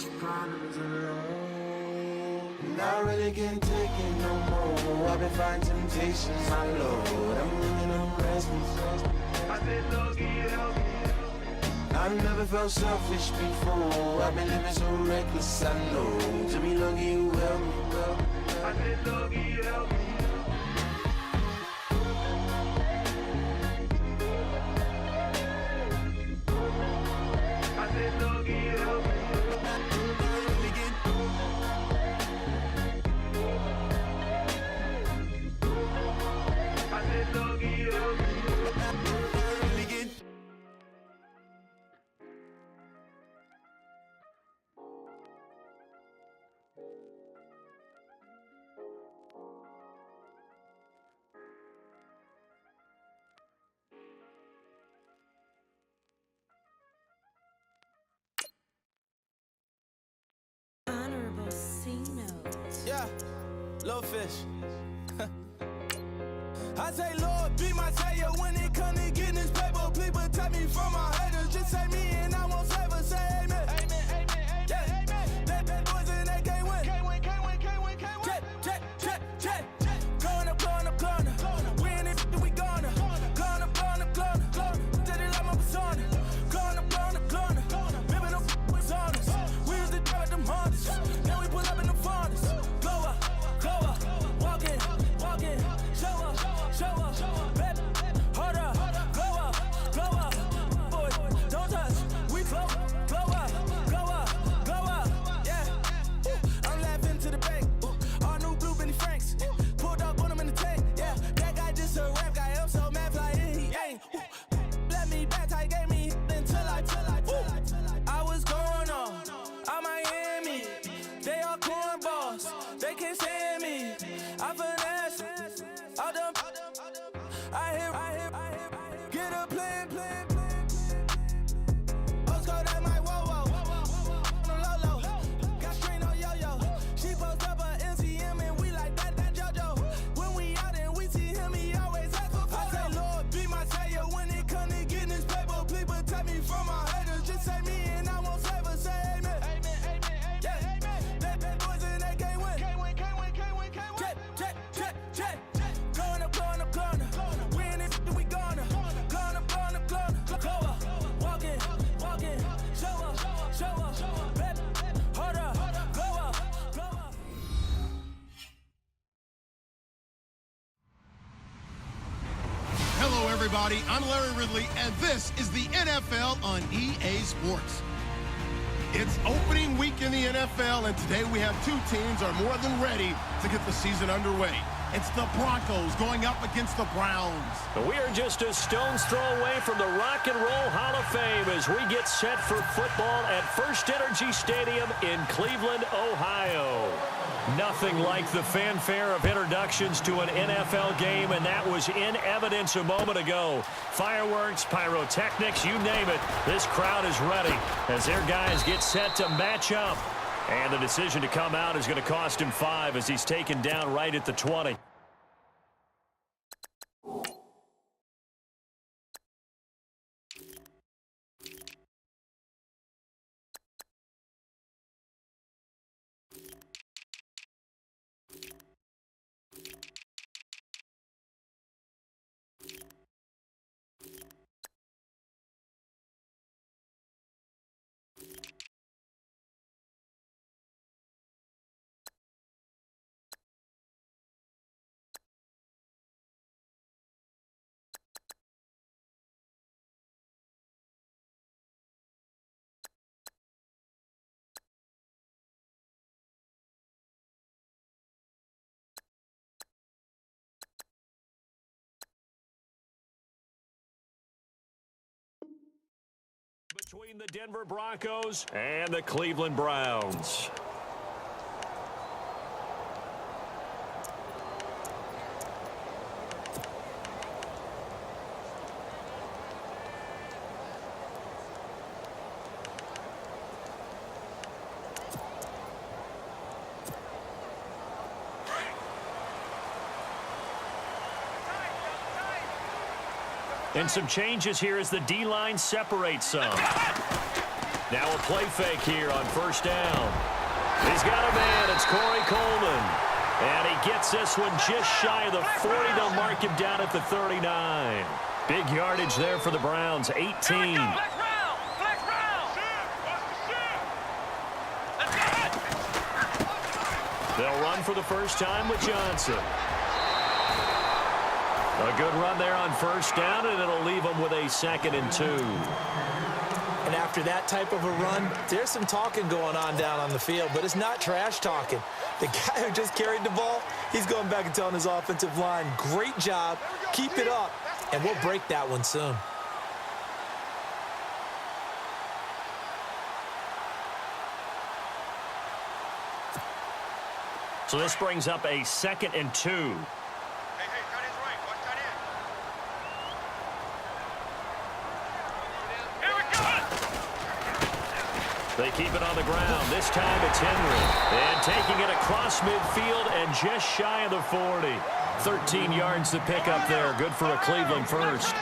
problems alone. Not really getting taken no more. I've been fighting temptations, my Lord. I'm living on restless. I said, Lord, help me. I've never felt selfish before. I've been living so reckless, I know. To be lucky you help me, well. I said, Lord, help me. I said, Lord, help me. I said, Lord, help me. Honorable C note. Yeah, little fish. I say, Lord, be my savior when it comes to getting this paper. Please protect me from my haters. Just say me and I won't save us. Say amen. Amen, amen, amen, yeah. Amen. That bad boys and they can't win. Can't win, can't win, can't win, can't win. Check. Going up. We in it, we gonna. Going up. Did it like my persona. Going up. Ripping up was on us. We used to drive at them Hondas. Now we pull up in the Fondas. Glow up. Walking. Show up. Bet. Hold up. Glow up. Boy, don't touch. We glow up. Yeah. I'm laughing to the bank. All new blue Benny Franks. Pulled up on him in the tank. Yeah. That guy just a rap guy. I'm so mad flying. He ain't. Let me back. I gave me until I. I was going on Miami. They all cornballs. They can't stand me. I finesse. All them. I hear. Get a plan. Let's go that my whoa. Low. Got strain on yo. She post up a NCM and we like that JoJo. When we out and we see him, he always ask for photo. I say, Lord, be my savior when it comes to getting this paper. Please protect me from my haters. Just say me and I won't save us. Say amen. Amen. Yeah. That bad boys and they can't win. Can't win. Check. Going up. We in it, we gonna. Going up. Glow up. Walking. Show up. Bet. Hold up. Glow up. Hello, everybody. I'm Larry Ridley, and this is the NFL on EA Sports. It's opening week in the NFL, and today we have two teams are more than ready to get the season underway. It's the Broncos going up against the Browns. We are just a stone's throw away from the Rock and Roll Hall of Fame as we get set for football at First Energy Stadium in Cleveland, Ohio. Nothing like the fanfare of introductions to an NFL game, and that was in evidence a moment ago. Fireworks, pyrotechnics, you name it. This crowd is ready as their guys get set to match up. And the decision to come out is going to cost him 5 as he's taken down right at the 20. Between the Denver Broncos and the Cleveland Browns. And some changes here as the D-line separates some. Now a play fake here on first down. He's got a man. It's Corey Coleman. And he gets this one just shy of the 40. They'll mark him down at the 39. Big yardage there for the Browns, 18. They'll run for the first time with Johnson. A good run there on first down, and it'll leave them with a 2nd and 2. And after that type of a run, there's some talking going on down on the field, but it's not trash talking. The guy who just carried the ball, he's going back and telling his offensive line, great job, keep it up, and we'll break that one soon. So this brings up a 2nd and 2. They keep it on the ground. This time it's Henry. And taking it across midfield and just shy of the 40. 13 yards to pick up there. Good for a Cleveland first.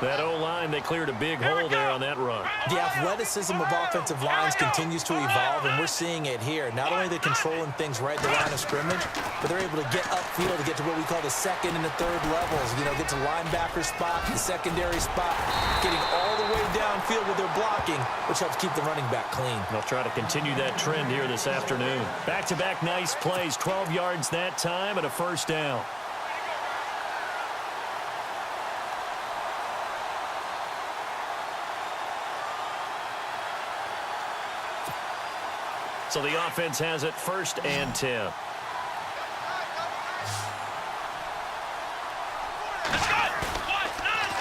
That O-line, they cleared a big hole there on that run. The athleticism of offensive lines continues to evolve, and we're seeing it here. Not only are they controlling things right at the line of scrimmage, but they're able to get upfield to get to what we call the 2nd and the 3rd levels. You know, get to linebacker spot, the secondary spot, getting all the way downfield with their blocking, which helps keep the running back clean. They'll try to continue that trend here this afternoon. Back-to-back nice plays, 12 yards that time and a first down. So the offense has it 1st and 10.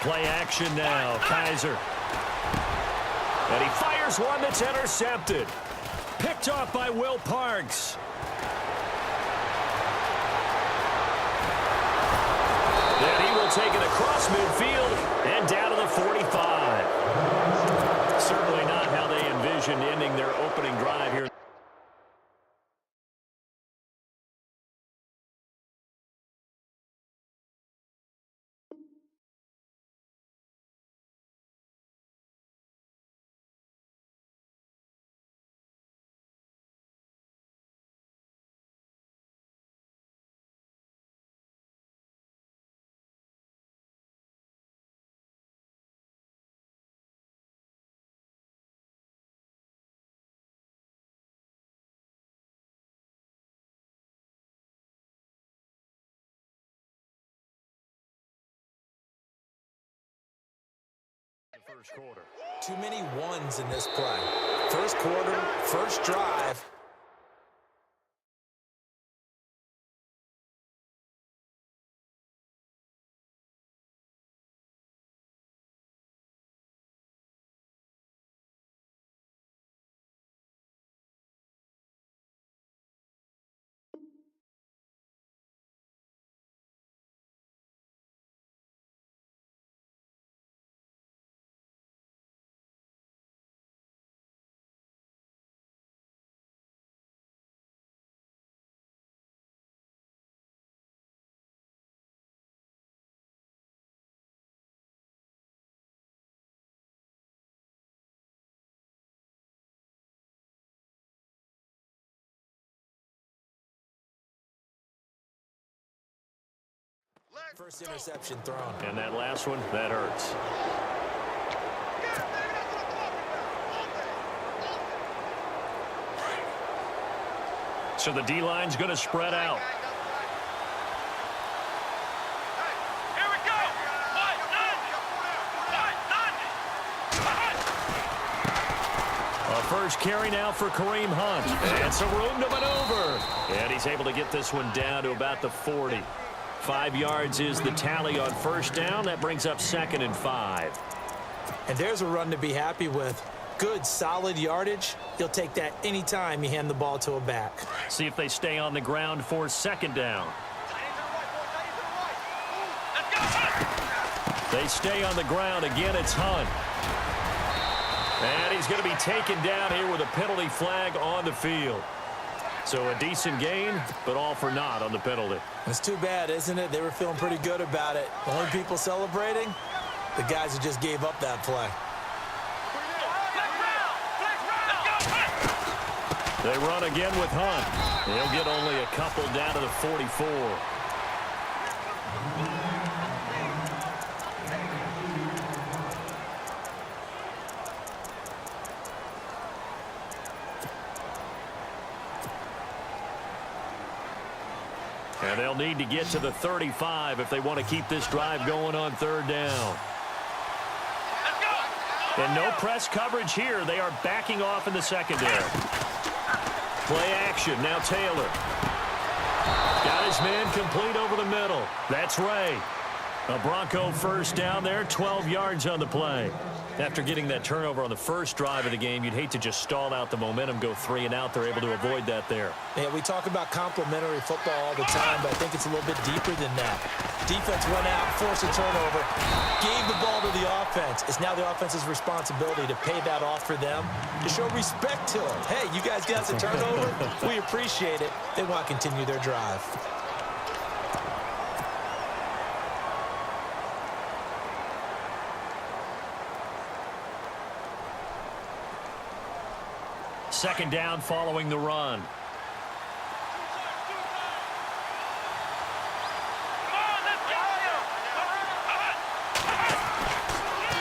Play action now. Kaiser. And he fires one that's intercepted. Picked off by Will Parks. Then he will take it across midfield and down to the 45. Certainly not how they envisioned ending their opening drive here. First quarter. Too many ones in this play. First quarter, first drive. First interception thrown. And that last one, that hurts. So the D-line's going to spread out. A first carry now for Kareem Hunt. And some room to maneuver. And he's able to get this one down to about the 40. 5 yards is the tally on first down. That brings up 2nd and 5. And there's a run to be happy with. Good, solid yardage. You'll take that anytime you hand the ball to a back. See if they stay on the ground for 2nd down. They stay on the ground. Again, it's Hunt. And he's going to be taken down here with a penalty flag on the field. So a decent gain, but all for naught on the penalty. It's too bad, isn't it? They were feeling pretty good about it. The only people celebrating, the guys who just gave up that play. They run again with Hunt. He'll get only a couple down to the 44. And they'll need to get to the 35 if they want to keep this drive going on third down. And no press coverage here. They are backing off in the secondary. Play action. Now Taylor. Got his man complete over the middle. That's Ray. A Bronco first down there, 12 yards on the play. After getting that turnover on the first drive of the game, you'd hate to just stall out the momentum, go 3 and out. They're able to avoid that there. Yeah, we talk about complementary football all the time, but I think it's a little bit deeper than that. Defense went out, forced a turnover, gave the ball to the offense. It's now the offense's responsibility to pay that off for them, to show respect to them. Hey, you guys got the turnover? We appreciate it. They want to continue their drive. Second down following the run.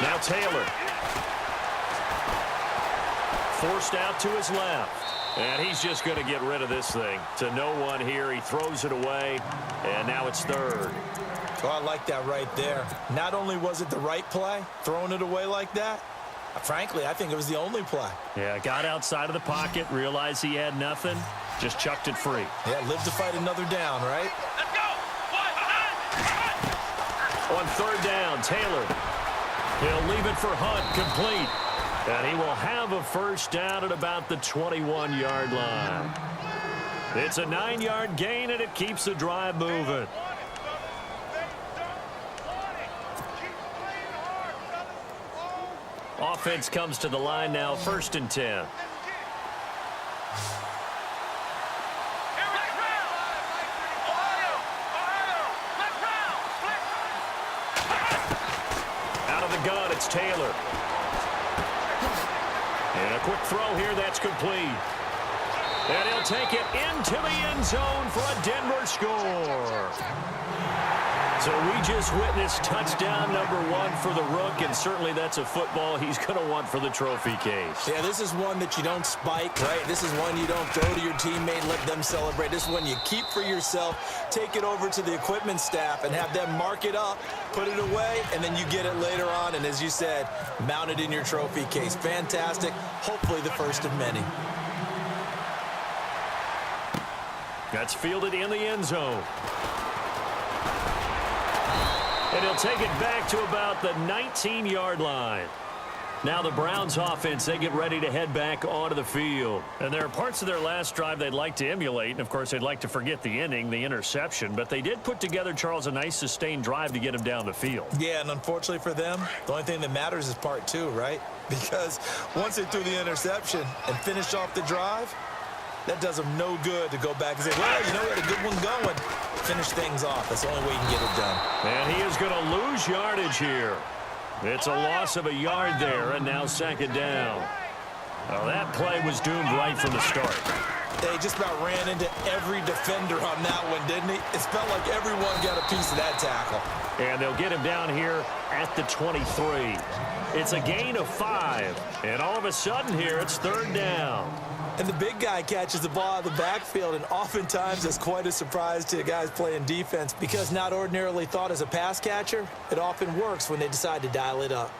Now Taylor. Forced out to his left. And he's just going to get rid of this thing. To no one here. He throws it away. And now it's third. Oh, I like that right there. Not only was it the right play, throwing it away like that, frankly, I think it was the only play. Yeah, got outside of the pocket, realized he had nothing, just chucked it free. Yeah, live to fight another down, right? Let's go! On third down, Taylor. He'll leave it for Hunt, complete. And he will have a first down at about the 21-yard line. It's a 9-yard gain, and it keeps the drive moving. Offense comes to the line now, 1st and 10. Out of the gun, it's Taylor. And a quick throw here, that's complete. And he'll take it into the end zone for a Denver score. So we just witnessed touchdown number 1 for the Rook, and certainly that's a football he's going to want for the trophy case. Yeah, this is one that you don't spike, right? This is one you don't throw to your teammate, let them celebrate. This is one you keep for yourself, take it over to the equipment staff, and have them mark it up, put it away, and then you get it later on, and as you said, mount it in your trophy case. Fantastic. Hopefully the first of many. That's fielded in the end zone. And he'll take it back to about the 19-yard line. Now the Browns offense, they get ready to head back onto the field. And there are parts of their last drive they'd like to emulate. And, of course, they'd like to forget the inning, the interception. But they did put together, Charles, a nice sustained drive to get him down the field. Yeah, and unfortunately for them, the only thing that matters is part 2, right? Because once they threw the interception and finished off the drive, that does them no good to go back and say, well, you know, we had a good one going. Finish things off. That's the only way you can get it done. And he is going to lose yardage here. It's a loss of a yard there, and now 2nd down. Well, that play was doomed right from the start. They just about ran into every defender on that one, didn't he? It felt like everyone got a piece of that tackle. And they'll get him down here at the 23. It's a gain of 5. And all of a sudden here, it's 3rd down. And the big guy catches the ball out of the backfield, and oftentimes it's quite a surprise to the guys playing defense because not ordinarily thought as a pass catcher, it often works when they decide to dial it up.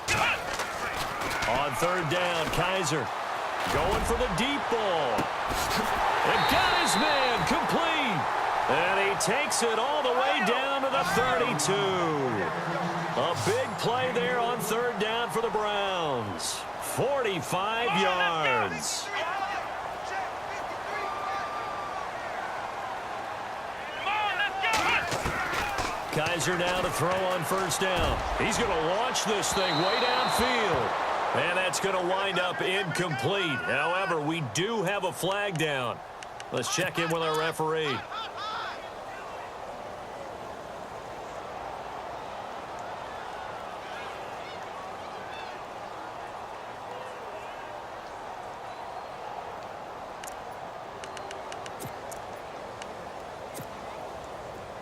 On 3rd down, Kaiser going for the deep ball. And got his man complete. And he takes it all the way down to the 32. A big play there on 3rd down for the Browns. 45 yards. Kaiser now to throw on 1st down. He's going to launch this thing way downfield. And that's going to wind up incomplete. However, we do have a flag down. Let's check in with our referee.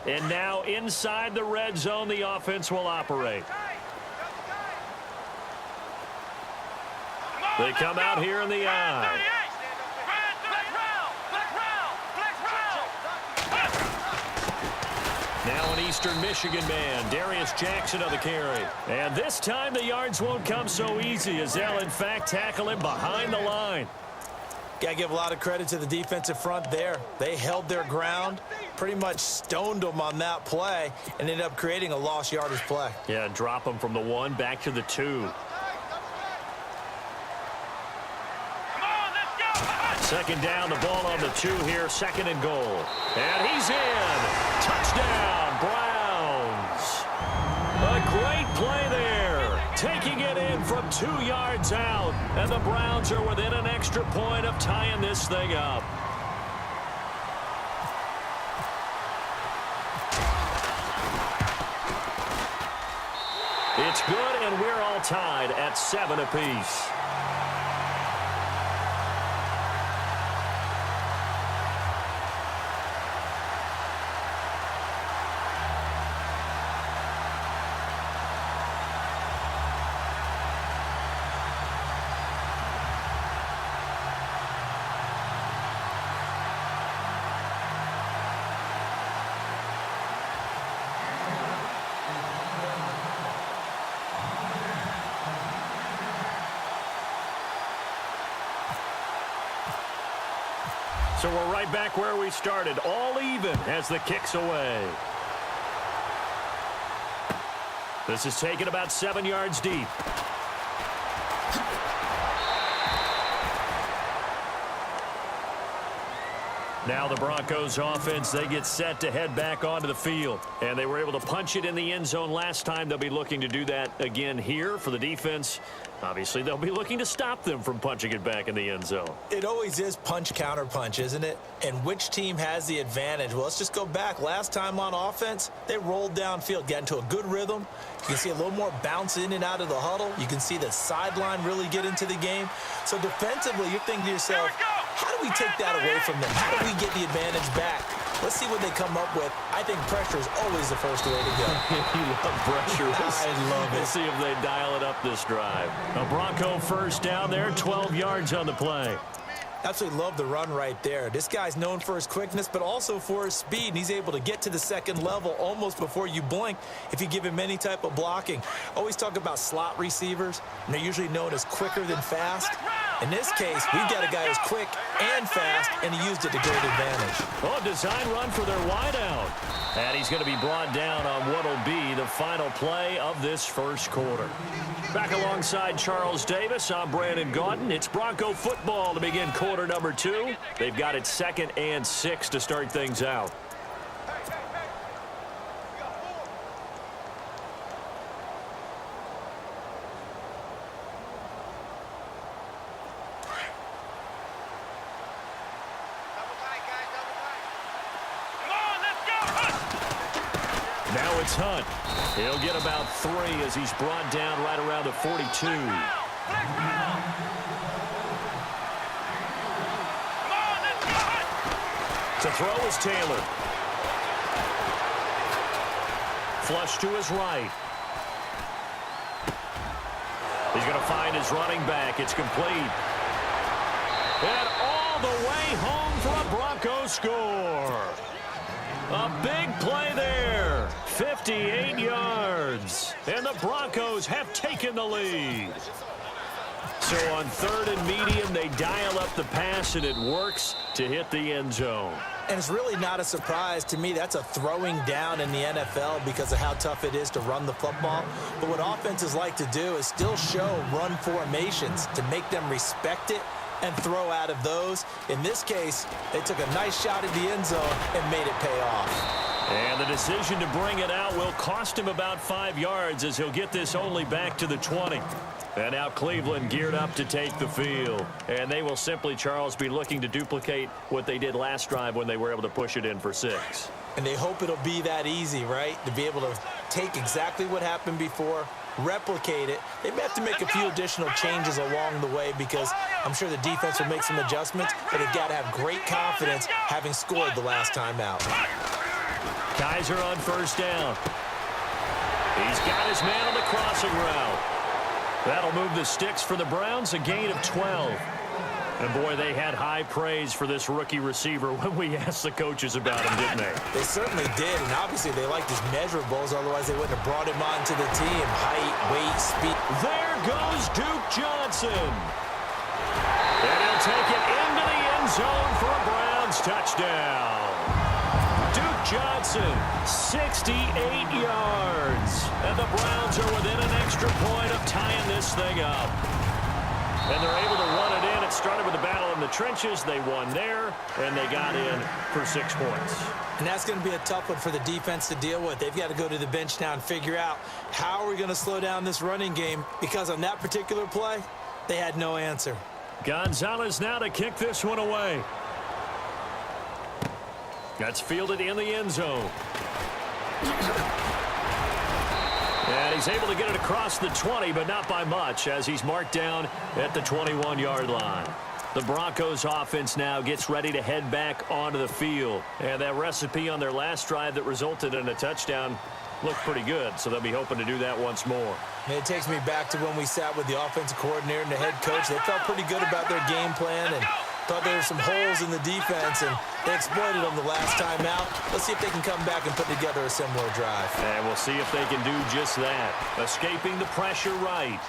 And now inside the red zone, the offense will operate. They come out here in the eye. Now an Eastern Michigan man, Darius Jackson on the carry. And this time the yards won't come so easy as they'll in fact tackle him behind the line. Got to give a lot of credit to the defensive front there. They held their ground, pretty much stoned them on that play, and ended up creating a lost yardage play. Yeah, drop them from the 1 back to the 2. Second down, the ball on the 2 here, 2nd and goal. And he's in. Touchdown, Browns. A great play there. Taking it in from 2 yards out. And the Browns are within an extra point of tying this thing up. It's good, and we're all tied at 7 apiece. So we're right back where we started, all even as the kick's away. This is taken about 7 yards deep. Now the Broncos offense, they get set to head back onto the field. And they were able to punch it in the end zone last time. They'll be looking to do that again here for the defense. Obviously, they'll be looking to stop them from punching it back in the end zone. It always is punch-counter-punch, isn't it? And which team has the advantage? Well, let's just go back. Last time on offense, they rolled downfield, got into a good rhythm. You can see a little more bounce in and out of the huddle. You can see the sideline really get into the game. So defensively, you're thinking to yourself, how do we take that away from them? How do we get the advantage back? Let's see what they come up with. I think pressure is always the first way to go. You love pressure. I love it. Let's see if they dial it up this drive. A Bronco first down there, 12 yards on the play. Absolutely love the run right there. This guy's known for his quickness, but also for his speed. And he's able to get to the second level almost before you blink if you give him any type of blocking. Always talk about slot receivers, and they're usually known as quicker than fast. In this case, we've got a guy who's quick and fast, and he used it to great advantage. Oh, design run for their wideout. And he's going to be brought down on what will be the final play of this first quarter. Back alongside Charles Davis, I'm Brandon Gaudin. It's Bronco football to begin quarter number 2. They've got it 2nd and 6 to start things out. Now it's Hunt. He'll get about 3 as he's brought down right around the 42. To throw is Taylor. Flush to his right. He's going to find his running back. It's complete. And all the way home for a Broncos score. A big play there. 58 yards. And the Broncos have taken the lead. So on 3rd and medium, they dial up the pass, and it works to hit the end zone. And it's really not a surprise to me. That's a throwing down in the NFL because of how tough it is to run the football. But what offenses like to do is still show run formations to make them respect it and throw out of those. In this case, they took a nice shot at the end zone and made it pay off. And the decision to bring it out will cost him about 5 yards as he'll get this only back to the 20. And now Cleveland geared up to take the field. And they will simply, Charles, be looking to duplicate what they did last drive when they were able to push it in for 6. And they hope it'll be that easy, right? To be able to take exactly what happened before, replicate it. They may have to make a few additional changes along the way because I'm sure the defense will make some adjustments, but they've got to have great confidence having scored the last time out. Kaiser on first down. He's got his man on the crossing route. That'll move the sticks for the Browns, a gain of 12. And, boy, they had high praise for this rookie receiver when we asked the coaches about him, didn't they? They certainly did, and obviously they liked his measurables, otherwise they wouldn't have brought him onto the team. Height, weight, speed. There goes Duke Johnson. And he'll take it into the end zone for a Browns touchdown. Duke Johnson, 68 yards. And the Browns are within an extra point of tying this thing up. And they're able to run it in. It started with a battle in the trenches. They won there, and they got in for 6 points. And that's going to be a tough one for the defense to deal with. They've got to go to the bench now and figure out how are we going to slow down this running game, because on that particular play, they had no answer. Gonzalez now to kick this one away. That's fielded in the end zone. And he's able to get it across the 20, but not by much, as he's marked down at the 21-yard line. The Broncos offense now gets ready to head back onto the field. And that recipe on their last drive that resulted in a touchdown looked pretty good, so they'll be hoping to do that once more. And it takes me back to when we sat with the offensive coordinator and the head coach. They felt pretty good about their game plan and thought there were some holes in the defense, and they exploited them the last time out. Let's see if they can come back and put together a similar drive. And we'll see if they can do just that. Escaping the pressure right.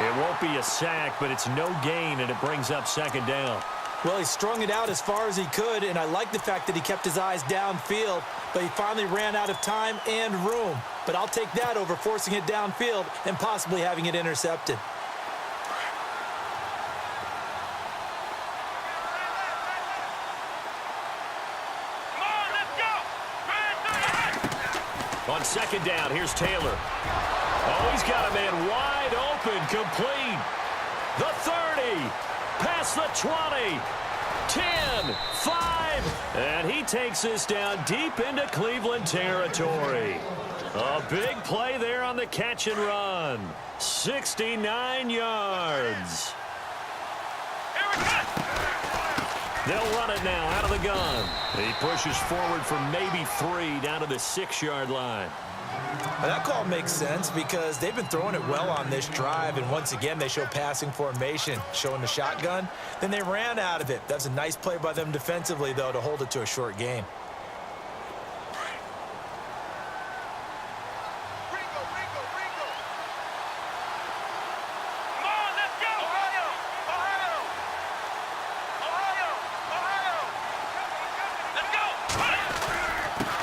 It won't be a sack, but it's no gain, and it brings up second down. Well, he strung it out as far as he could, and I like the fact that he kept his eyes downfield, but he finally ran out of time and room. But I'll take that over forcing it downfield and possibly having it intercepted. On second down, here's Taylor. Oh, he's got a man wide open, complete. The 30, past the 20, 10, 5, and he takes this down deep into Cleveland territory. A big play there on the catch and run. 69 yards. They'll run it now out of the gun. He pushes forward for maybe 3 down to the 6-yard line. Now, that call makes sense because they've been throwing it well on this drive, and once again they show passing formation, showing the shotgun. Then they ran out of it. That's a nice play by them defensively, though, to hold it to a short gain.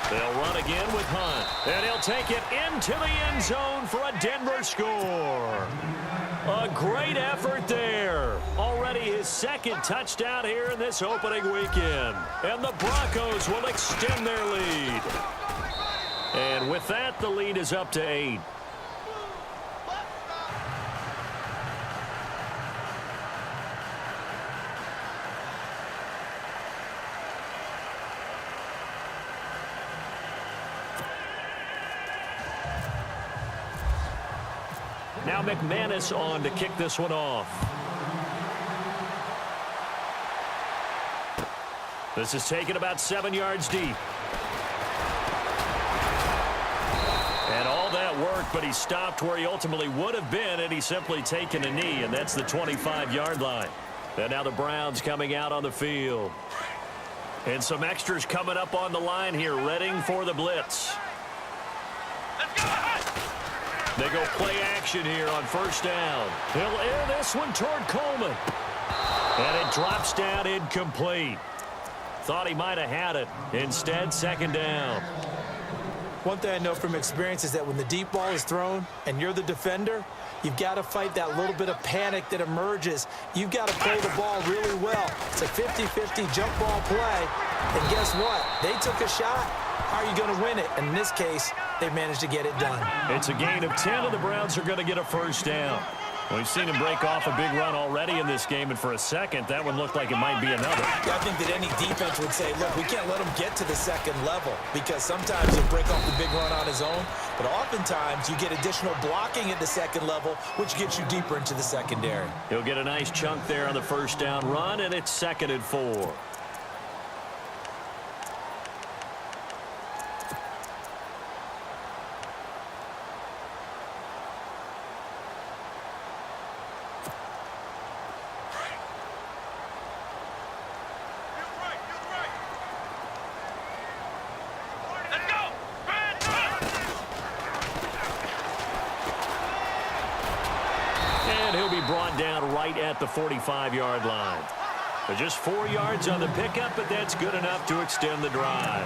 They'll run again with Hunt, and he'll take it into the end zone for a Denver score. A great effort there. Already his second touchdown here in this opening weekend. And the Broncos will extend their lead. And with that, the lead is up to 8. Now McManus on to kick this one off. This is taken about 7 yards deep. And all that work, but he stopped where he ultimately would have been, and he's simply taken a knee, and that's the 25-yard line. And now the Browns coming out on the field. And some extras coming up on the line here, readying for the blitz. They go play action here on first down. He'll air this one toward Coleman. And it drops down incomplete. Thought he might have had it. Instead, second down. One thing I know from experience is that when the deep ball is thrown and you're the defender, you've got to fight that little bit of panic that emerges. You've got to play the ball really well. It's a 50-50 jump ball play. And guess what? They took a shot. How are you going to win it? And in this case, they managed to get it done. It's a gain of 10, and the Browns are going to get a first down. We've seen him break off a big run already in this game, and for a second, that one looked like it might be another. Yeah, I think that any defense would say, look, we can't let him get to the second level, because sometimes he'll break off the big run on his own, but oftentimes you get additional blocking at the second level, which gets you deeper into the secondary. He'll get a nice chunk there on the first down run, and it's 2nd and 4. brought down right at the 45-yard line. But just 4 yards on the pickup, but that's good enough to extend the drive.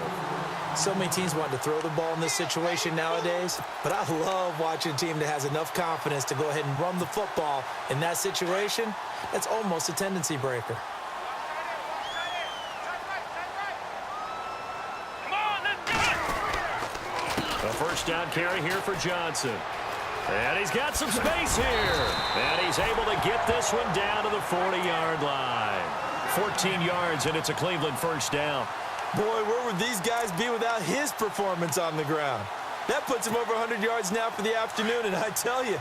So many teams want to throw the ball in this situation nowadays, but I love watching a team that has enough confidence to go ahead and run the football in that situation. That's almost a tendency breaker. A first down carry here for Johnson. And he's got some space here. And he's able to get this one down to the 40-yard line. 14 yards, and it's a Cleveland first down. Boy, where would these guys be without his performance on the ground? That puts him over 100 yards now for the afternoon, and I tell you,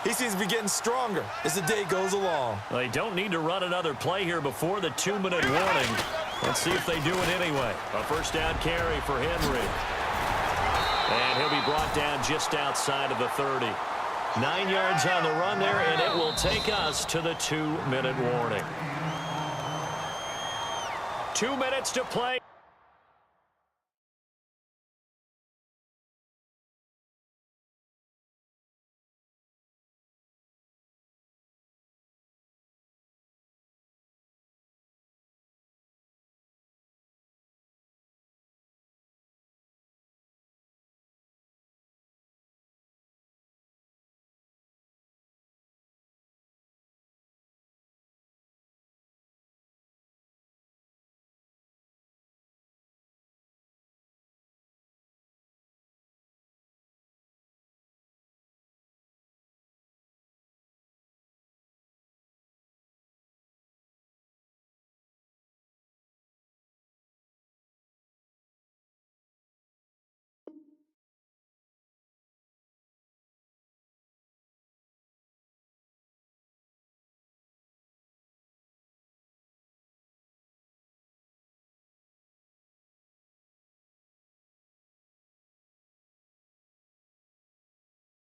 he seems to be getting stronger as the day goes along. They don't need to run another play here before the 2-minute warning. Let's see if they do it anyway. A first down carry for Henry. And he'll be brought down just outside of the 30. 9 yards on the run there, and it will take us to the 2-minute warning. 2 minutes to play.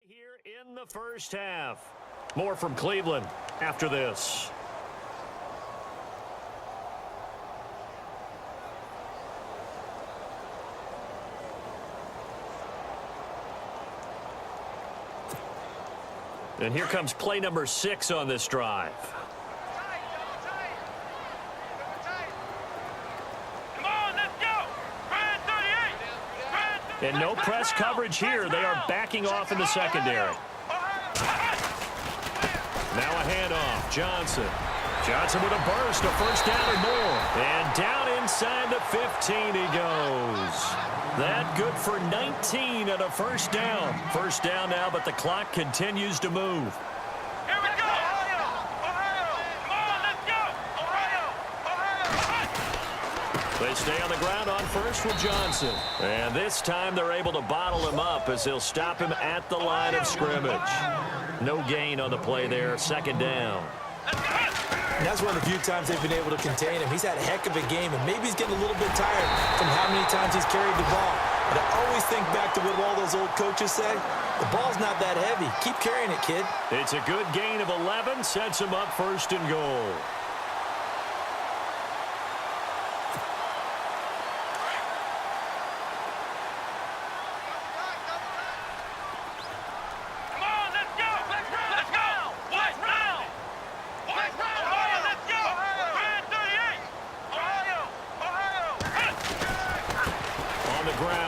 Here in the first half. More from Cleveland after this. And here comes play number 6 on this drive. And no press coverage here. They are backing off in the secondary. Now a handoff. Johnson. Johnson with a burst, a first down or more. And down inside the 15 he goes. That good for 19 and a first down. First down now, but the clock continues to move. Here we go! Ohio! Come on, let's go! Ohio! They stay on the ground on first with Johnson. And this time they're able to bottle him up as they'll stop him at the line of scrimmage. No gain on the play there. Second down. And that's one of the few times they've been able to contain him. He's had a heck of a game, and maybe he's getting a little bit tired from how many times he's carried the ball. But I always think back to what all those old coaches say. The ball's not that heavy. Keep carrying it, kid. It's a good gain of 11. Sets him up first and goal.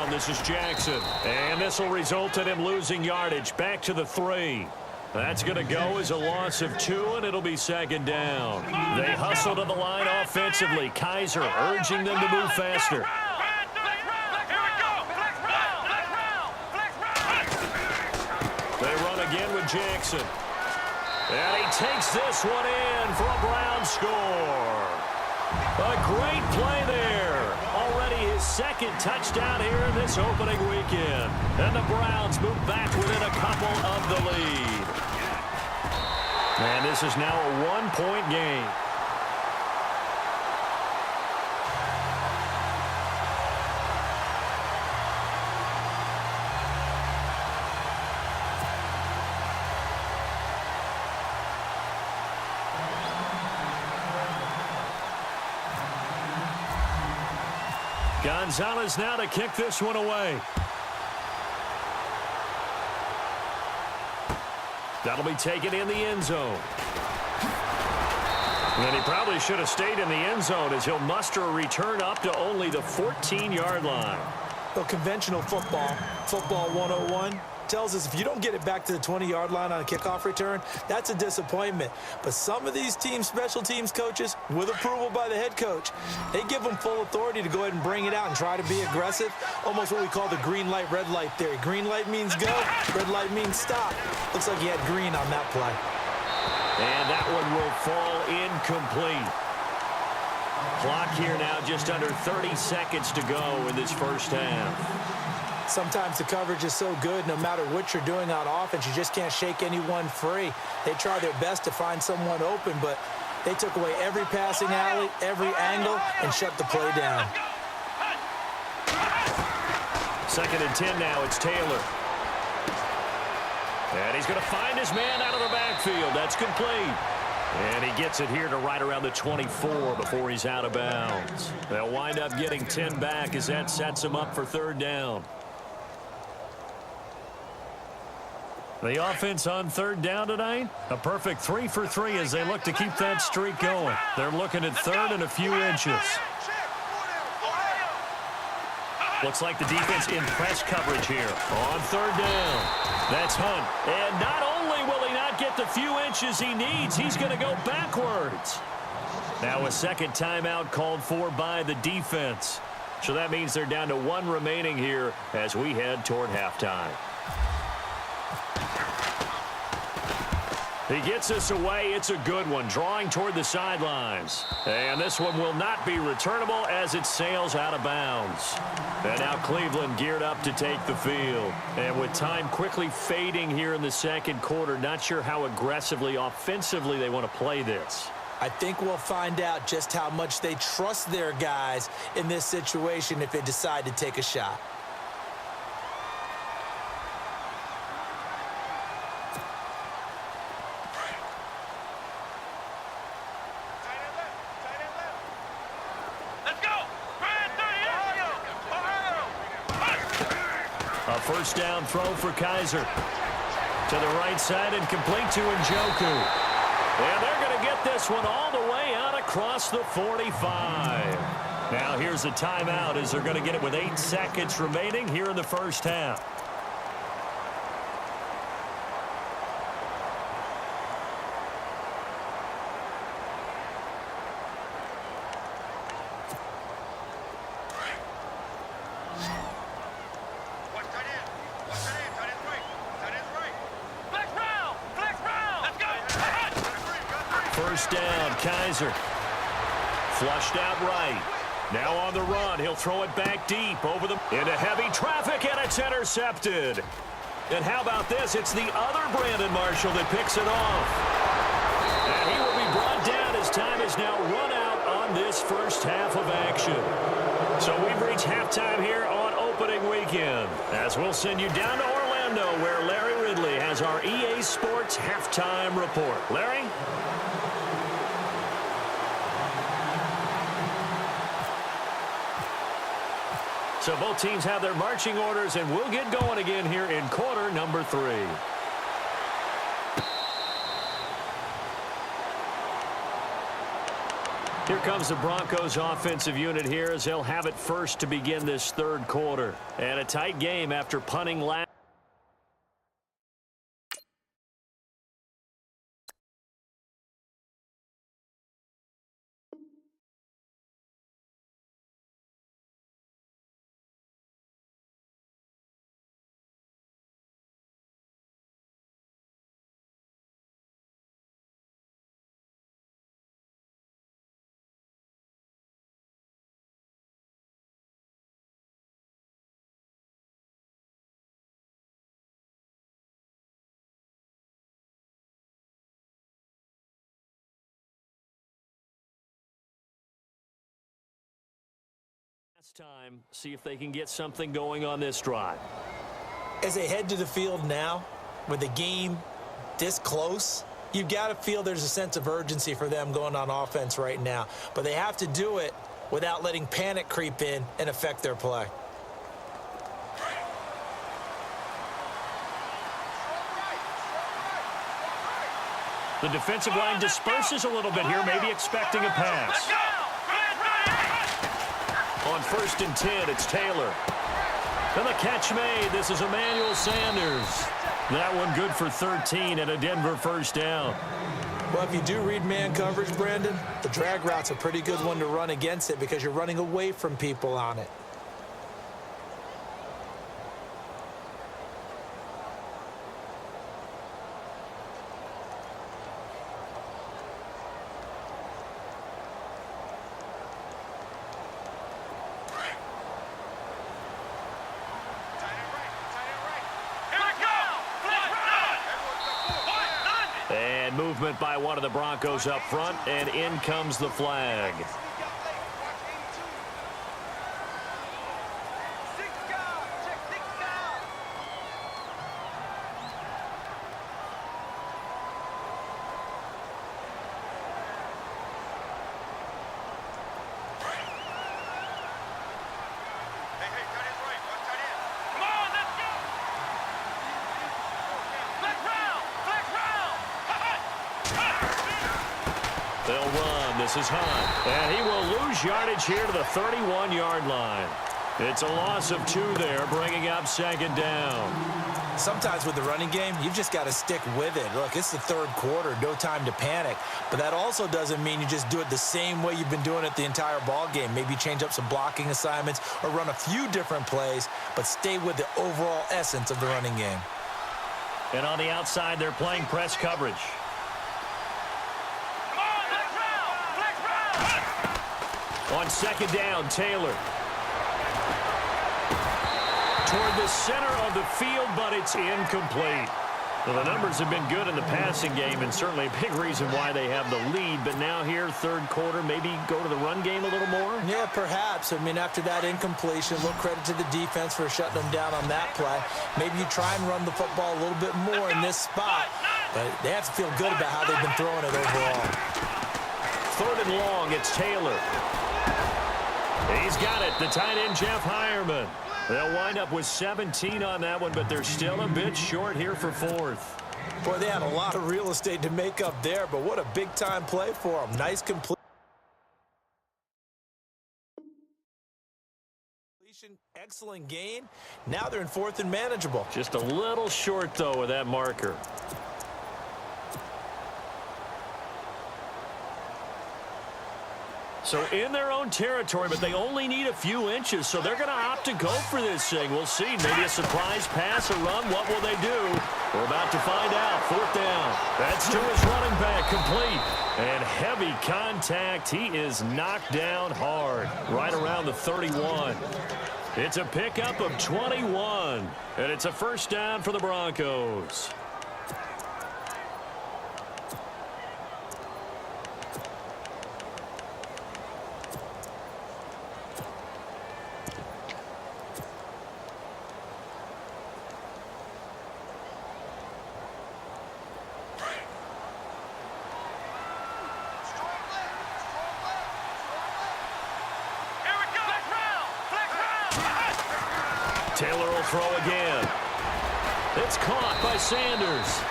This is Jackson, and this will result in him losing yardage back to the 3. That's going to go as a loss of 2, and it'll be second down. They hustle to the line offensively. Kaiser urging them to move faster. They run again with Jackson. And he takes this one in for a Brown score. A great play there. Already his second touchdown here in this opening weekend. And the Browns move back within a couple of the lead. And this is now a one-point game. Gonzalez now to kick this one away. That'll be taken in the end zone. And he probably should have stayed in the end zone as he'll muster a return up to only the 14-yard line. Well, conventional football 101, tells us if you don't get it back to the 20-yard line on a kickoff return, that's a disappointment. But some of these special teams coaches, with approval by the head coach, they give them full authority to go ahead and bring it out and try to be aggressive, almost what we call the green light, red light theory. Green light means go, red light means stop. Looks like he had green on that play. And that one will fall incomplete. Clock here now just under 30 seconds to go in this first half. Sometimes the coverage is so good, no matter what you're doing on offense, you just can't shake anyone free. They try their best to find someone open, but they took away every passing alley, every angle, and shut the play down. 2nd and 10 now. It's Taylor. And he's going to find his man out of the backfield. That's complete. And he gets it here to right around the 24 before he's out of bounds. They'll wind up getting 10 back as that sets him up for 3rd down. The offense on 3rd down tonight, a perfect 3 for 3 as they look to keep that streak going. They're looking at 3rd and a few inches. Looks like the defense in press coverage here on 3rd down. That's Hunt. And not only will he not get the few inches he needs, he's going to go backwards. Now a second timeout called for by the defense. So that means they're down to 1 remaining here as we head toward halftime. He gets us away. It's a good one, drawing toward the sidelines. And this one will not be returnable as it sails out of bounds. And now Cleveland geared up to take the field. And with time quickly fading here in the second quarter, not sure how aggressively, offensively they want to play this. I think we'll find out just how much they trust their guys in this situation if they decide to take a shot. A first down throw for Kaiser. To the right side and complete to Njoku. And they're going to get this one all the way out across the 45. Now here's a timeout as they're going to get it with 8 seconds remaining here in the first half. First down, Kaiser. Flushed out right. Now on the run, he'll throw it back deep over into heavy traffic, and it's intercepted. And how about this? It's the other Brandon Marshall that picks it off. And he will be brought down as time is now run out on this first half of action. So we've reached halftime here on opening weekend, as we'll send you down to Orlando, where Larry Ridley has our EA Sports halftime report. Larry? So both teams have their marching orders, and we'll get going again here in quarter number 3. Here comes the Broncos offensive unit here as they'll have it first to begin this third quarter. And a tight game after punting last. Time, see if they can get something going on this drive. As they head to the field now, with the game this close, you've got to feel there's a sense of urgency for them going on offense right now. But they have to do it without letting panic creep in and affect their play. The defensive line disperses a little bit here, maybe expecting a pass. On 1st and 10, it's Taylor. And the catch made. This is Emmanuel Sanders. That one good for 13 and a Denver first down. Well, if you do read man coverage, Brandon, the drag route's a pretty good one to run against it because you're running away from people on it. And movement by one of the Broncos up front, and in comes the flag. They'll run. This is Hunt. And he will lose yardage here to the 31-yard line. It's a loss of 2 there, bringing up 2nd down. Sometimes with the running game, you've just got to stick with it. Look, it's the 3rd quarter, no time to panic. But that also doesn't mean you just do it the same way you've been doing it the entire ball game. Maybe change up some blocking assignments or run a few different plays, but stay with the overall essence of the running game. And on the outside, they're playing press coverage. On 2nd down, Taylor. Toward the center of the field, but it's incomplete. Well, the numbers have been good in the passing game, and certainly a big reason why they have the lead. But now here, 3rd quarter, maybe go to the run game a little more? Yeah, perhaps. I mean, after that incompletion, a little credit to the defense for shutting them down on that play. Maybe you try and run the football a little bit more in this spot, but they have to feel good about how they've been throwing it overall. 3rd and long, it's Taylor. He's got it, the tight end, Jeff Hireman. They'll wind up with 17 on that one, but they're still a bit short here for 4th. Boy, they had a lot of real estate to make up there, but what a big-time play for them. Nice completion. Excellent gain. Now they're in 4th and manageable. Just a little short, though, with that marker. So in their own territory, but they only need a few inches, so they're going to opt to go for this thing. We'll see. Maybe a surprise pass, a run. What will they do? We're about to find out. 4th down. That's to his running back, complete. And heavy contact. He is knocked down hard, right around the 31. It's a pickup of 21, and it's a first down for the Broncos. Taylor will throw again. It's caught by Sanders.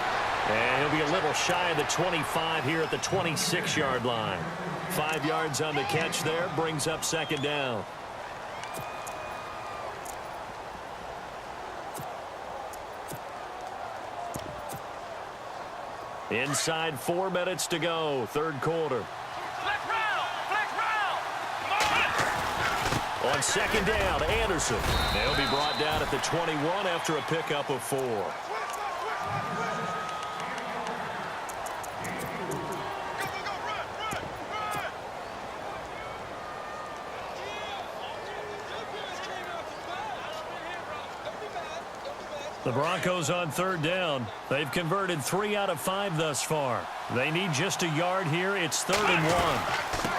And he'll be a little shy of the 25 here at the 26-yard line. 5 yards on the catch there, brings up 2nd down. Inside 4 minutes to go, 3rd quarter. On 2nd down, Anderson. They'll be brought down at the 21 after a pickup of 4. The Broncos on 3rd down. They've converted 3 out of 5 thus far. They need just a yard here. It's 3rd and 1.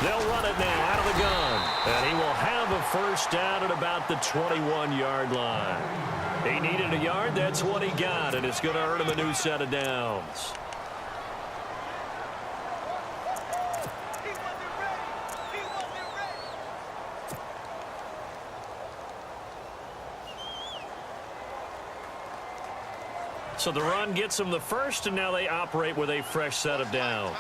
They'll run it now out of the gun. And he will have a first down at about the 21-yard line. He needed a yard. That's what he got. And it's going to earn him a new set of downs. So the run gets them the first, and now they operate with a fresh set of downs.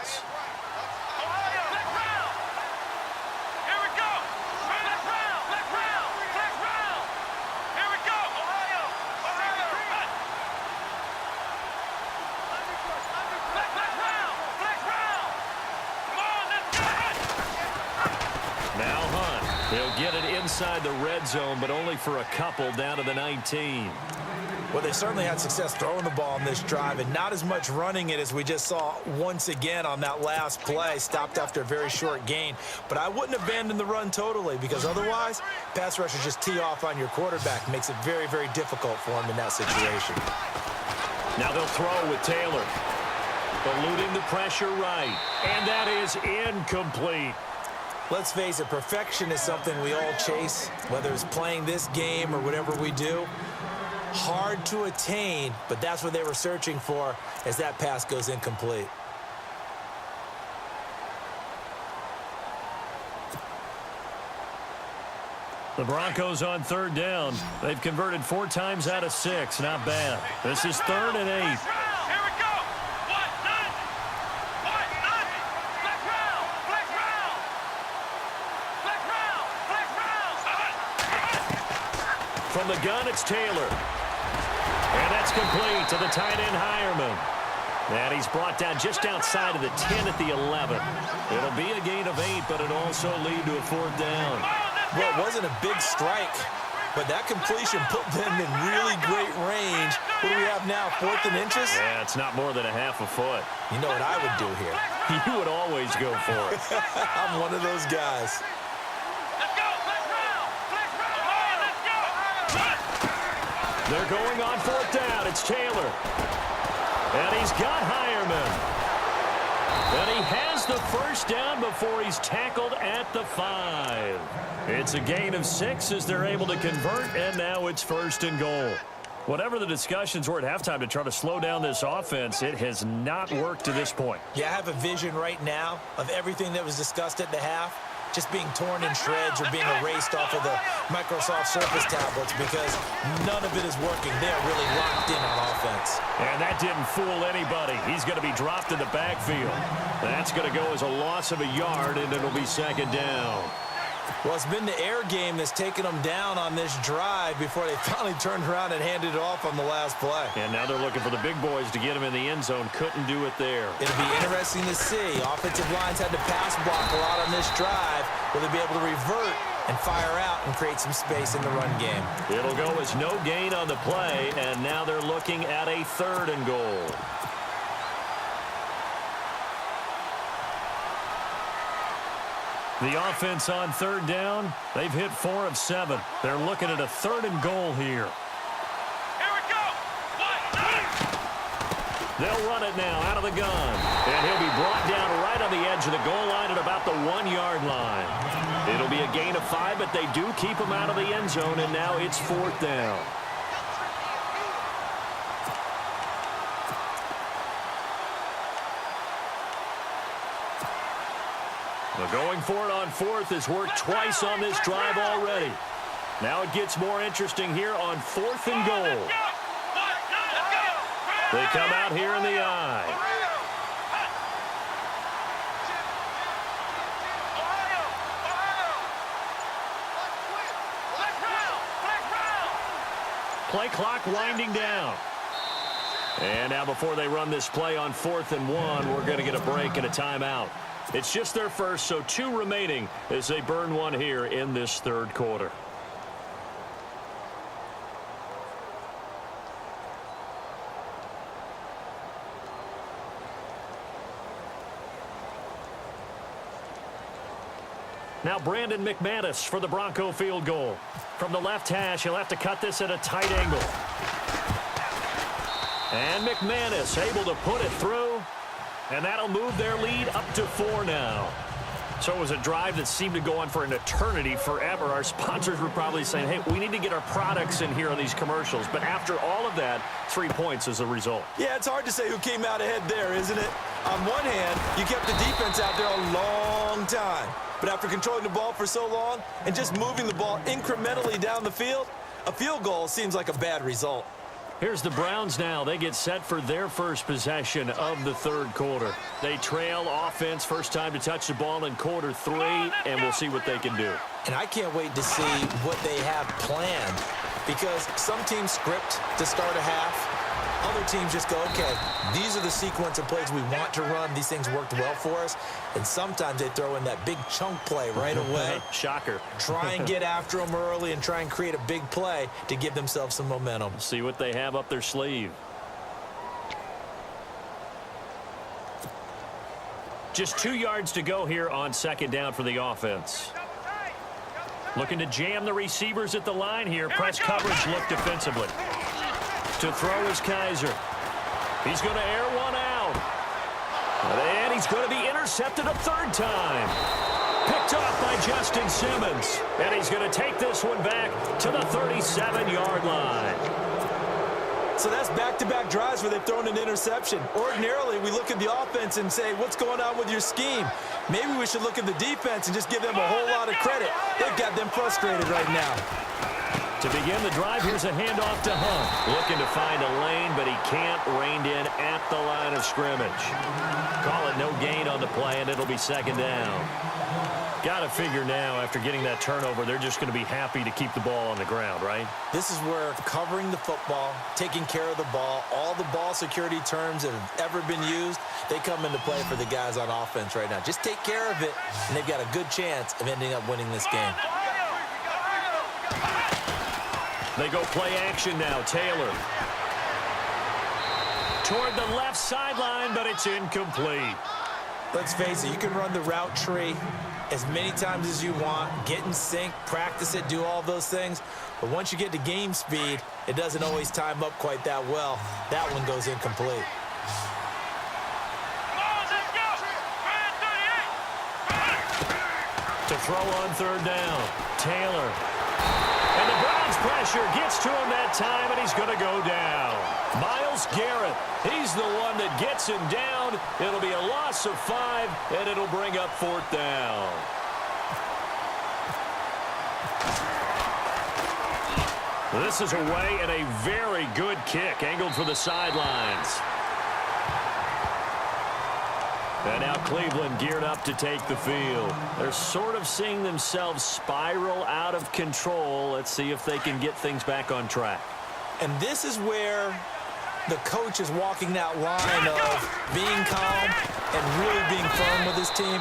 Inside the red zone, but only for a couple down to the 19. Well, they certainly had success throwing the ball on this drive, and not as much running it as we just saw once again on that last play. Stopped after a very short gain. But I wouldn't abandon the run totally, because otherwise, pass rushers just tee off on your quarterback. Makes it very, very difficult for him in that situation. Now they'll throw with Taylor. Eluding the pressure right. And that is incomplete. Let's face it, perfection is something we all chase, whether it's playing this game or whatever we do. Hard to attain, but that's what they were searching for as that pass goes incomplete. The Broncos on third down. They've converted 4 times out of 6. Not bad. This is 3rd and 8. From the gun, it's Taylor. And that's complete to the tight end, Hireman. And he's brought down just outside of the 10 at the 11. It'll be a gain of 8, but it'll also lead to a 4th down. Well, it wasn't a big strike, but that completion put them in really great range. What do we have now, 4th and inches? Yeah, it's not more than a half a foot. You know what I would do here? You would always go for it. I'm one of those guys. They're going on 4th down. It's Taylor. And he's got Hireman. And he has the 1st down before he's tackled at the 5. It's a gain of 6 as they're able to convert, and now it's 1st and goal. Whatever the discussions were at halftime to try to slow down this offense, it has not worked to this point. Yeah, I have a vision right now of everything that was discussed at the half just being torn in shreds or being erased off of the Microsoft Surface tablets because none of it is working. They're really locked in on offense. And that didn't fool anybody. He's going to be dropped in the backfield. That's going to go as a loss of a yard, and it'll be 2nd down. Well, it's been the air game that's taken them down on this drive before they finally turned around and handed it off on the last play. And now they're looking for the big boys to get them in the end zone. Couldn't do it there. It'll be interesting to see. Offensive lines had to pass block a lot on this drive. Will they be able to revert and fire out and create some space in the run game? It'll go as no gain on the play, and now they're looking at a 3rd and goal. The offense on 3rd down, they've hit 4 of 7. They're looking at a 3rd and goal here. Here we go. They'll run it now out of the gun. And he'll be brought down right on the edge of the goal line at about the 1-yard line. It'll be a gain of 5, but they do keep him out of the end zone, and now it's 4th down. The going for it on 4th has worked twice on this drive already. Now it gets more interesting here on 4th and goal. They come out here in the eye. Play clock winding down. And now before they run this play on 4th and 1, we're going to get a break and a timeout. It's just their first, so 2 remaining as they burn one here in this 3rd quarter. Now Brandon McManus for the Bronco field goal. From the left hash, he'll have to cut this at a tight angle. And McManus able to put it through. And that'll move their lead up to 4 now. So it was a drive that seemed to go on for an eternity, forever. Our sponsors were probably saying, hey, we need to get our products in here on these commercials. But after all of that, 3 points as a result. Yeah, it's hard to say who came out ahead there, isn't it? On one hand, you kept the defense out there a long time. But after controlling the ball for so long and just moving the ball incrementally down the field, a field goal seems like a bad result. Here's the Browns now. They get set for their first possession of the third quarter. They trail offense, first time to touch the ball in quarter 3, and we'll see what they can do. And I can't wait to see what they have planned, because some teams script to start a half. Other teams just go, okay, these are the sequence of plays we want to run. These things worked well for us. And sometimes they throw in that big chunk play right away. Shocker. Try and get after them early and try and create a big play to give themselves some momentum. See what they have up their sleeve. Just 2 yards to go here on second down for the offense. Looking to jam the receivers at the line here. Press coverage look defensively. To throw is Kaiser. He's going to air one out. And he's going to be intercepted a third time. Picked off by Justin Simmons. And he's going to take this one back to the 37-yard line. So that's back-to-back drives where they've thrown an interception. Ordinarily, we look at the offense and say, what's going on with your scheme? Maybe we should look at the defense and just give them a whole lot of credit. They've got them frustrated right now. To begin the drive, here's a handoff to Hunt. Looking to find a lane, but he can't. Reined in at the line of scrimmage. Call it no gain on the play, and it'll be second down. Got to figure now, after getting that turnover, they're just going to be happy to keep the ball on the ground, right? This is where covering the football, taking care of the ball, all the ball security terms that have ever been used, they come into play for the guys on offense right now. Just take care of it, and they've got a good chance of ending up winning this game. They go play action now. Taylor. Toward the left sideline, but it's incomplete. Let's face it, you can run the route tree as many times as you want, get in sync, practice it, do all those things. But once you get to game speed, it doesn't always time up quite that well. That one goes incomplete. To throw on third down. Taylor. And the Browns pressure gets to him that time, and he's going to go down. Myles Garrett, he's the one that gets him down. It'll be a loss of 5, and it'll bring up fourth down. This is away, and a very good kick, angled for the sidelines. And now Cleveland geared up to take the field. They're sort of seeing themselves spiral out of control. Let's see if they can get things back on track. And this is where the coach is walking that line of being calm and really being firm with his team.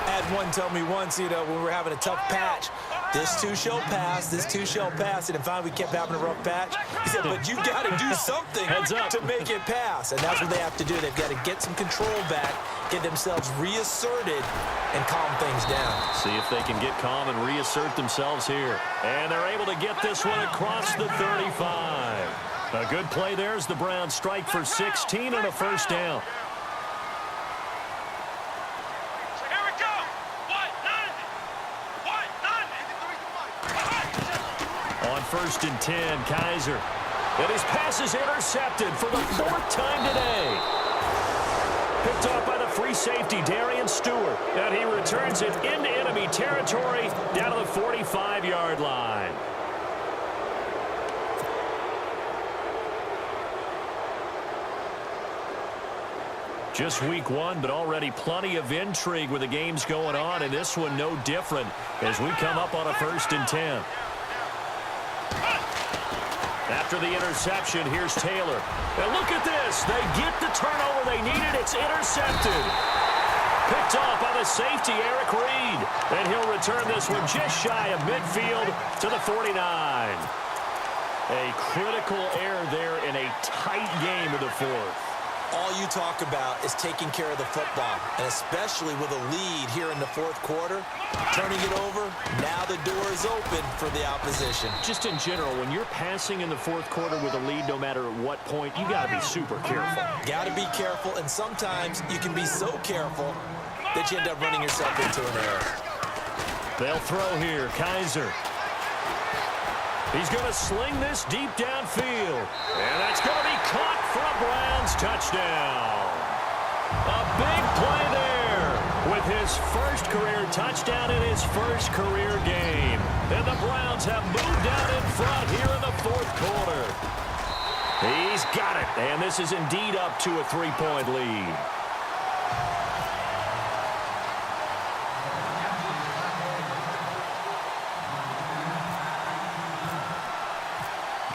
I had one tell me once, when we were having a tough patch, this too shall pass, this too shall pass. And finally we kept having a rough patch. He said, but you've got to do something to make it pass. And that's what they have to do. They've got to get some control back, get themselves reasserted, and calm things down. See if they can get calm and reassert themselves here. And they're able to get this one across the 35. A good play there as the Browns strike for 16 and a first down. On 1st and 10, Kaiser. And his pass is intercepted for the 4th time today. Picked off by the free safety, Darian Stewart. And he returns it into enemy territory down to the 45-yard line. Just week 1, but already plenty of intrigue with the games going on, and this one no different as we come up on a 1st and 10. After the interception, here's Taylor. And look at this. They get the turnover they needed. It's intercepted. Picked off by the safety, Eric Reed. And he'll return this one just shy of midfield to the 49. A critical error there in a tight game of the 4th. All you talk about is taking care of the football, and especially with a lead here in the 4th quarter, turning it over, now the door is open for the opposition. Just in general, when you're passing in the 4th quarter with a lead, no matter at what point, you got to be super careful. Got to be careful, and sometimes you can be so careful that you end up running yourself into an error. They'll throw here. Kaiser. He's going to sling this deep downfield. And that's going to be caught for a Browns touchdown. A big play there with his first career touchdown in his first career game. And the Browns have moved out in front here in the 4th quarter. He's got it, and this is indeed up to a 3-point lead.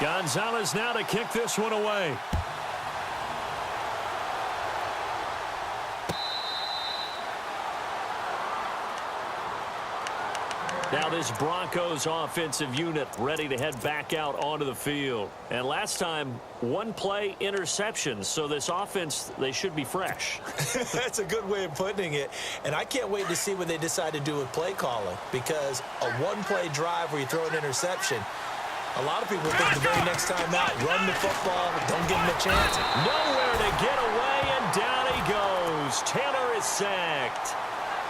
Gonzalez now to kick this one away. Now this Broncos offensive unit ready to head back out onto the field. And last time, one play interception. So this offense, they should be fresh. That's a good way of putting it. And I can't wait to see what they decide to do with play calling. Because a one-play drive where you throw an interception, a lot of people think the very next time out, run the football, don't give him a chance. Nowhere to get away, and down he goes. Taylor is sacked.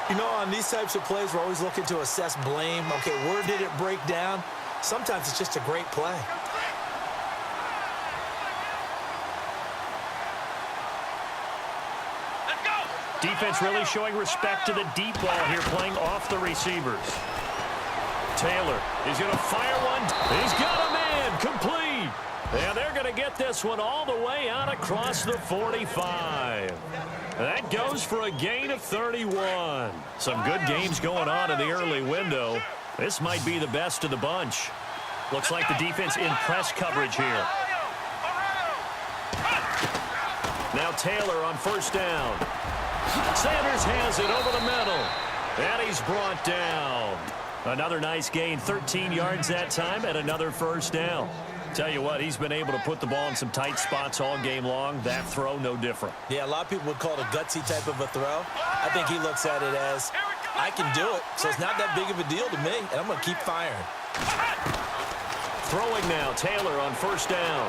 You know, on these types of plays, we're always looking to assess blame. Okay, where did it break down? Sometimes it's just a great play. Let's go. Defense really showing respect to the deep ball here, playing off the receivers. Taylor is going to fire one. He's got a man. Complete. And they're going to get this one all the way out across the 45. That goes for a gain of 31. Some good games going on in the early window. This might be the best of the bunch. Looks like the defense in press coverage here. Now Taylor on first down. Sanders has it over the middle. And he's brought down. Another nice gain, 13 yards that time, and another first down. Tell you what, he's been able to put the ball in some tight spots all game long. That throw, no different. Yeah, a lot of people would call it a gutsy type of a throw. I think he looks at it as, I can do it, so it's not that big of a deal to me, and I'm going to keep firing. Throwing now, Taylor on first down.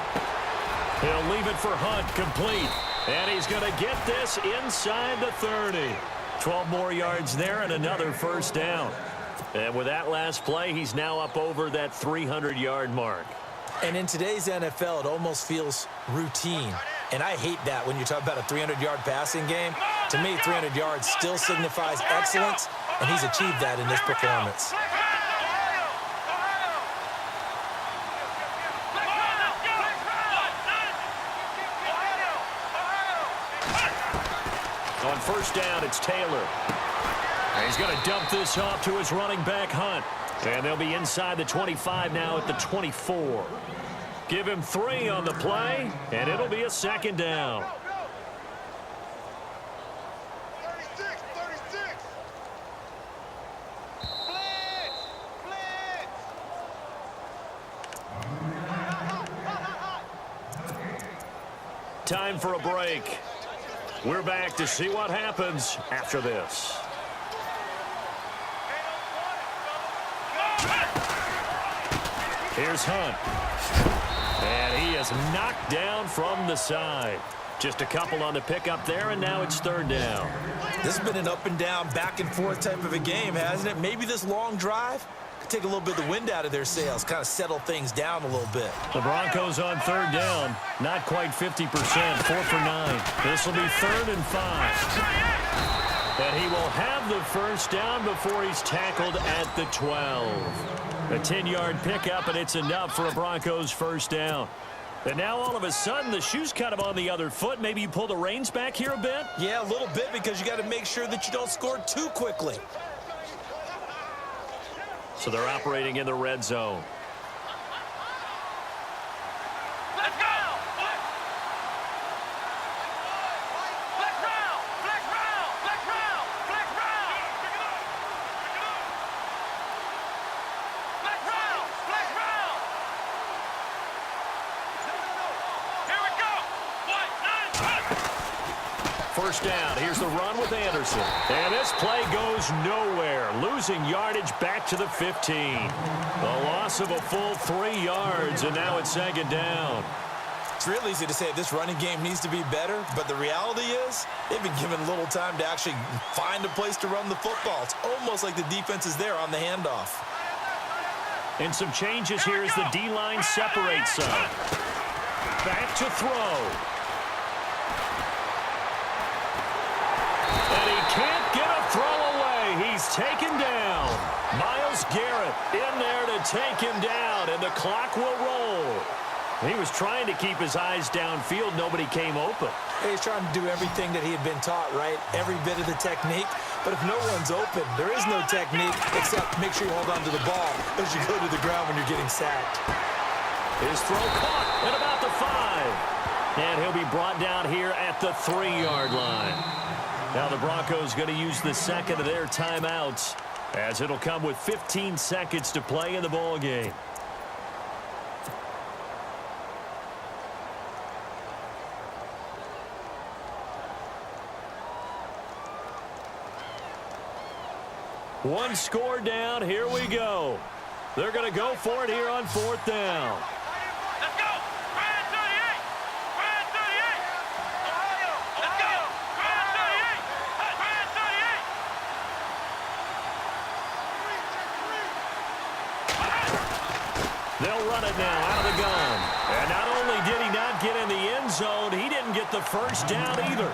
He'll leave it for Hunt, complete. And he's going to get this inside the 30. 12 more yards there and another first down. And with that last play, he's now up over that 300-yard mark. And in today's NFL, it almost feels routine. And I hate that when you talk about a 300-yard passing game. To me, 300 yards still signifies excellence, and he's achieved that in this performance. On first down, it's Taylor. And he's going to dump this off to his running back, Hunt. And they'll be inside the 25 now at the 24. Give him 3 on the play, and it'll be a second down. 36. Time for a break. We're back to see what happens after this. Here's Hunt. And he is knocked down from the side. Just a couple on the pickup there, and now it's third down. This has been an up and down, back and forth type of a game, hasn't it? Maybe this long drive could take a little bit of the wind out of their sails, kind of settle things down a little bit. The Broncos on third down, not quite 50%, 4 for 9. This will be 3rd and 5. And he will have the first down before he's tackled at the 12. A 10-yard pickup, and it's enough for a Broncos first down. And now all of a sudden, the shoe's kind of on the other foot. Maybe you pull the reins back here a bit? Yeah, a little bit, because you got to make sure that you don't score too quickly. So they're operating in the red zone. Let's go. First down. Here's the run with Anderson. And this play goes nowhere. Losing yardage back to the 15. A loss of a full 3 yards, and now it's second down. It's real easy to say this running game needs to be better, but the reality is they've been given little time to actually find a place to run the football. It's almost like the defense is there on the handoff. And some changes here as the D-line separates some. Back to throw. And he can't get a throw away. He's taken down. Myles Garrett in there to take him down, and the clock will roll. He was trying to keep his eyes downfield. Nobody came open. He's trying to do everything that he had been taught, right? Every bit of the technique. But if no one's open, there is no technique except make sure you hold on to the ball as you go to the ground when you're getting sacked. His throw caught at about the 5. And he'll be brought down here at the 3-yard line. Now the Broncos going to use the second of their timeouts, as it'll come with 15 seconds to play in the ball game. One score down. Here we go. They're going to go for it here on 4th down. Let's go. Brand 38. Brand 38. Ohio. Let's go. Brand 38. Brand 38. They'll run it now out of the gun. And not only did he not get in the end zone, he didn't get the first down either.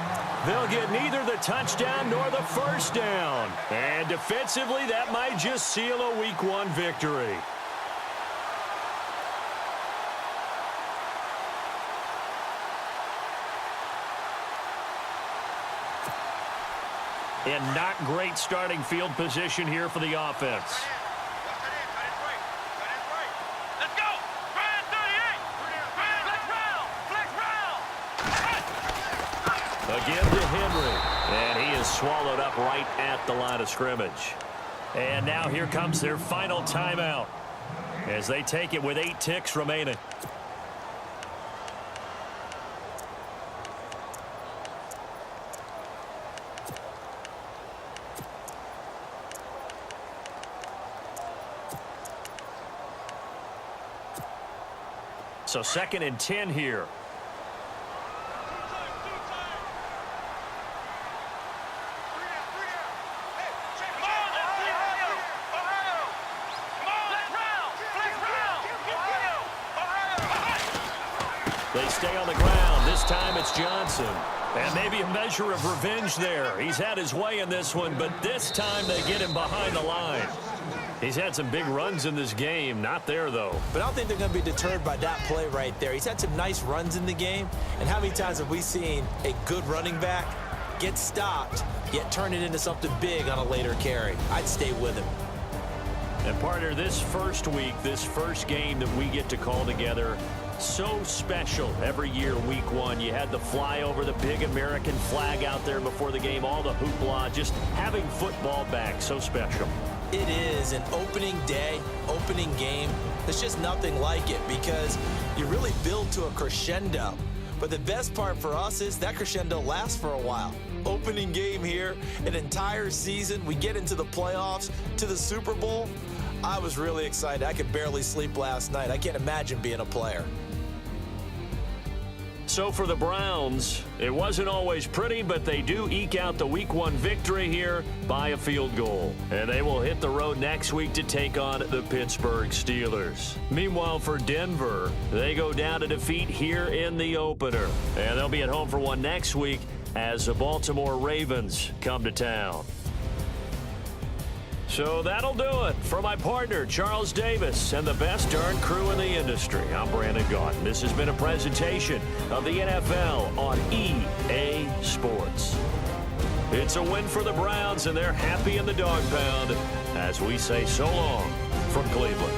They'll get neither the touchdown nor the first down. And defensively, that might just seal a Week 1 victory. And not great starting field position here for the offense. Let's go. Brand 38. Flex round. Again to Henry. And he is swallowed up right at the line of scrimmage. And now here comes their final timeout, as they take it with 8 ticks remaining. So 2nd and 10 here. They stay on the ground. This time it's Johnson. And maybe a measure of revenge there. He's had his way in this one, but this time they get him behind the line. He's had some big runs in this game. Not there, though. But I don't think they're going to be deterred by that play right there. He's had some nice runs in the game. And how many times have we seen a good running back get stopped, yet turn it into something big on a later carry? I'd stay with him. And, partner, this first week, this first game that we get to call together, so special every year, Week 1. You had the flyover, the big American flag out there before the game, all the hoopla, just having football back, so special. It is an opening day, opening game. There's just nothing like it because you really build to a crescendo. But the best part for us is that crescendo lasts for a while. Opening game here, an entire season. We get into the playoffs, to the Super Bowl. I was really excited. I could barely sleep last night. I can't imagine being a player. So for the Browns, it wasn't always pretty, but they do eke out the Week 1 victory here by a field goal. And they will hit the road next week to take on the Pittsburgh Steelers. Meanwhile, for Denver, they go down to defeat here in the opener. And they'll be at home for one next week as the Baltimore Ravens come to town. So that'll do it. For my partner, Charles Davis, and the best darn crew in the industry, I'm Brandon Gaudin. This has been a presentation of the NFL on EA Sports. It's a win for the Browns, and they're happy in the dog pound as we say so long from Cleveland.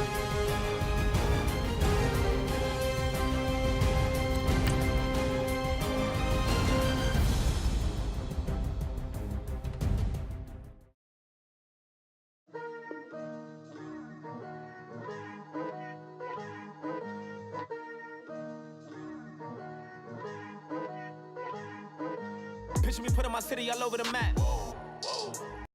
Picture me putting my city all over the map.